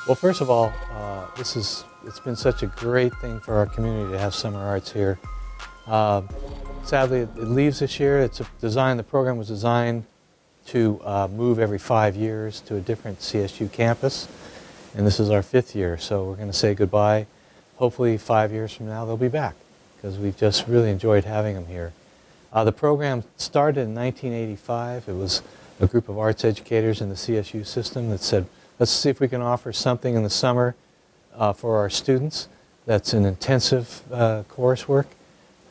Well, first of all, it's been such a great thing for our community to have summer arts here. Uh, Sadly, it leaves this year. The program was designed to move every 5 years to a different CSU campus, and this is our 5th year, so we're going to say goodbye. Hopefully 5 years from now they'll be back, because we've just really enjoyed having them here. The program started in 1985. It was a group of arts educators in the CSU system that said, let's see if we can offer something in the summer for our students that's an intensive coursework.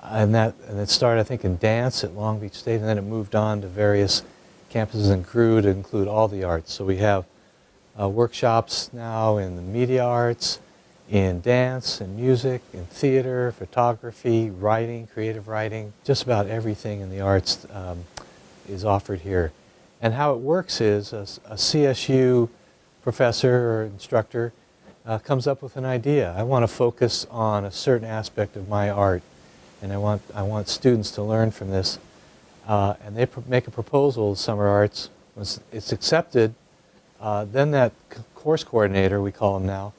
And it started, I think, in dance at Long Beach State, and then it moved on to various campuses and grew to include all the arts. So we have workshops now in the media arts, in dance and music, in theater, photography, writing, creative writing. Just about everything in the arts is offered here. And how it works is a CSU professor or instructor comes up with an idea. I want to focus on a certain aspect of my art, and I want students to learn from this. And they make a proposal to Summer Arts. Once it's accepted, then that course coordinator, we call him now,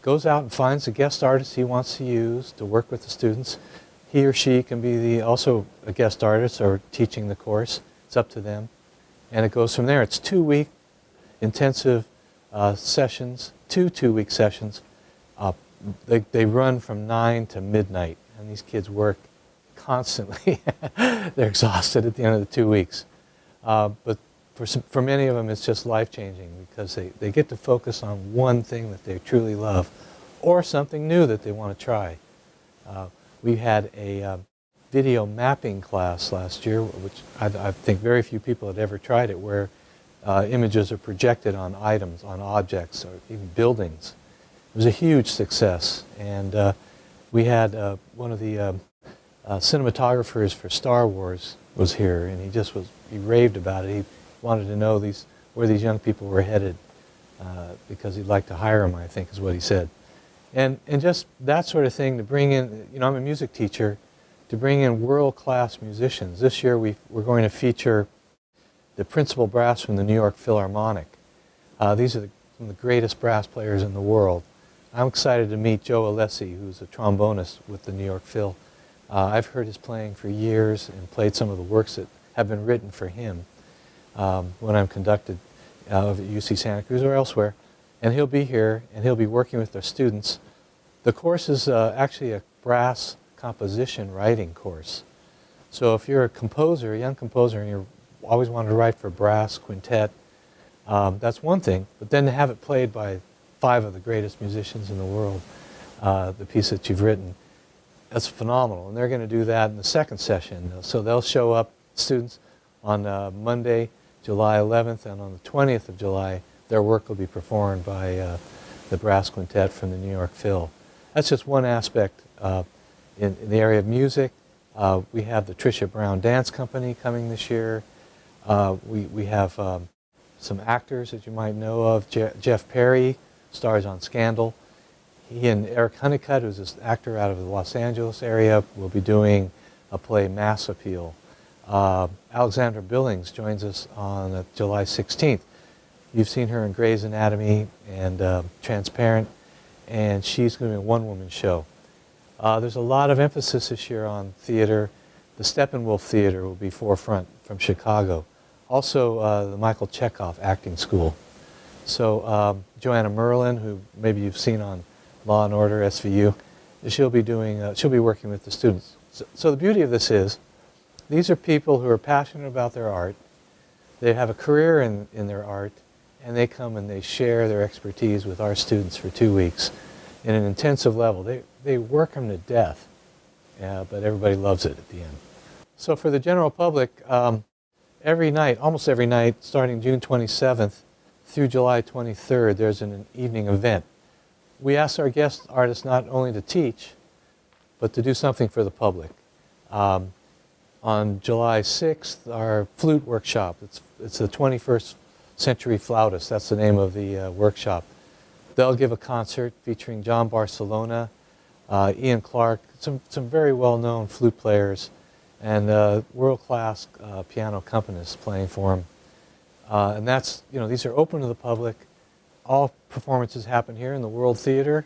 goes out and finds a guest artist he wants to use to work with the students. He or she can be also a guest artist or teaching the course. It's up to them. And it goes from there. It's 2-week intensive sessions, two-week sessions. They run from 9 to midnight, and these kids work constantly. They're exhausted at the end of the 2 weeks. But for many of them, it's just life-changing, because they get to focus on one thing that they truly love, or something new that they want to try. We had a video mapping class last year, which I think very few people had ever tried it, where images are projected on items, on objects, or even buildings. It was a huge success, and we had one of the cinematographers for Star Wars was here, and he raved about it. He wanted to know where these young people were headed, because he'd like to hire them, I think is what he said. And just that sort of thing to bring in, I'm a music teacher, to bring in world-class musicians. This year we're going to feature the principal brass from the New York Philharmonic. These are some of the greatest brass players in the world. I'm excited to meet Joe Alessi, who's a trombonist with the New York Phil. I've heard his playing for years and played some of the works that have been written for him when I'm conducted at UC Santa Cruz or elsewhere. And he'll be here, and he'll be working with our students. The course is actually a brass composition writing course. So if you're a composer, a young composer, and you always wanted to write for brass, quintet, that's one thing. But then to have it played by 5 of the greatest musicians in the world, the piece that you've written, that's phenomenal. And they're going to do that in the second session. So they'll show up, students, on Monday, July 11th, and on the 20th of July, their work will be performed by the brass quintet from the New York Phil. That's just one aspect in the area of music. We have the Tricia Brown Dance Company coming this year. We have some actors that you might know of. Jeff Perry stars on Scandal. He and Eric Honeycutt, who's this actor out of the Los Angeles area, will be doing a play, Mass Appeal. Alexandra Billings joins us on July 16th. You've seen her in Grey's Anatomy and Transparent, and she's going to be a one-woman show. There's a lot of emphasis this year on theater. The Steppenwolf Theater will be forefront from Chicago. Also, the Michael Chekhov Acting School. So Joanna Merlin, who maybe you've seen on Law and Order, SVU, she'll be working with the students. So the beauty of this is, these are people who are passionate about their art. They have a career in their art, and they come and they share their expertise with our students for 2 weeks in an intensive level. They work them to death, but everybody loves it at the end. So for the general public, every night, almost every night, starting June 27th through July 23rd, there's an evening event. We ask our guest artists not only to teach, but to do something for the public. On July 6th, our flute workshop. It's the 21st Century Flautist. That's the name of the workshop. They'll give a concert featuring John Barcelona, Ian Clark, some very well-known flute players, and world-class piano accompanist playing for him. And that's, these are open to the public. All performances happen here in the World Theater,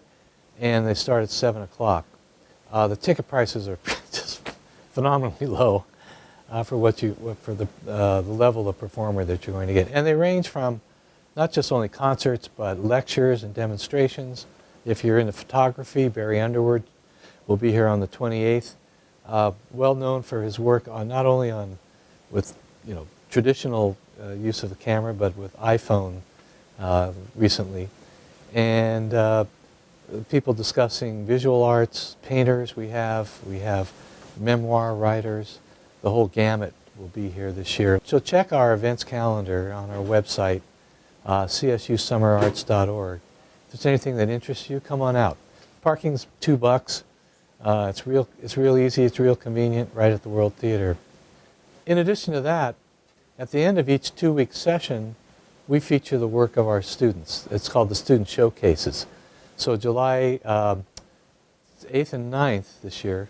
and they start at 7 o'clock. The ticket prices are just phenomenally low for the level of performer that you're going to get. And they range from not just only concerts, but lectures and demonstrations. If you're into photography, Barry Underwood will be here on the 28th. Well known for his work on not only with traditional use of the camera, but with iPhone recently, and people discussing visual arts, painters. We have memoir writers. The whole gamut will be here this year. So check our events calendar on our website, CSUSummerArts.org. If there's anything that interests you, come on out. Parking's $2. It's real easy. It's real convenient, right at the World Theater. In addition to that, at the end of each 2-week session, we feature the work of our students. It's called the Student Showcases. So July 8th and 9th this year,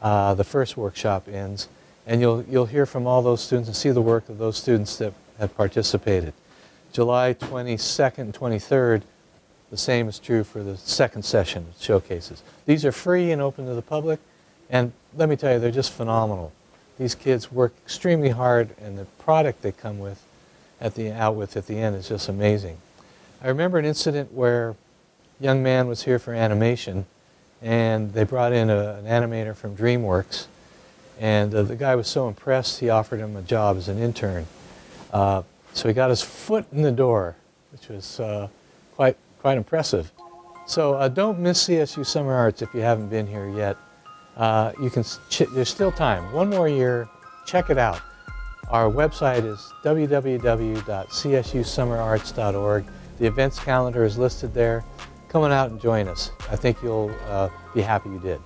the first workshop ends, and you'll hear from all those students and see the work of those students that have participated. July 22nd and 23rd, the same is true for the second session, showcases. These are free and open to the public, and let me tell you, they're just phenomenal. These kids work extremely hard, and the product they come with at the end is just amazing. I remember an incident where a young man was here for animation, and they brought in an animator from DreamWorks, and the guy was so impressed he offered him a job as an intern. So he got his foot in the door, which was quite impressive. So don't miss CSU Summer Arts if you haven't been here yet. There's still time. One more year. Check it out. Our website is www.csusummerarts.org. The events calendar is listed there. Come on out and join us. I think you'll be happy you did.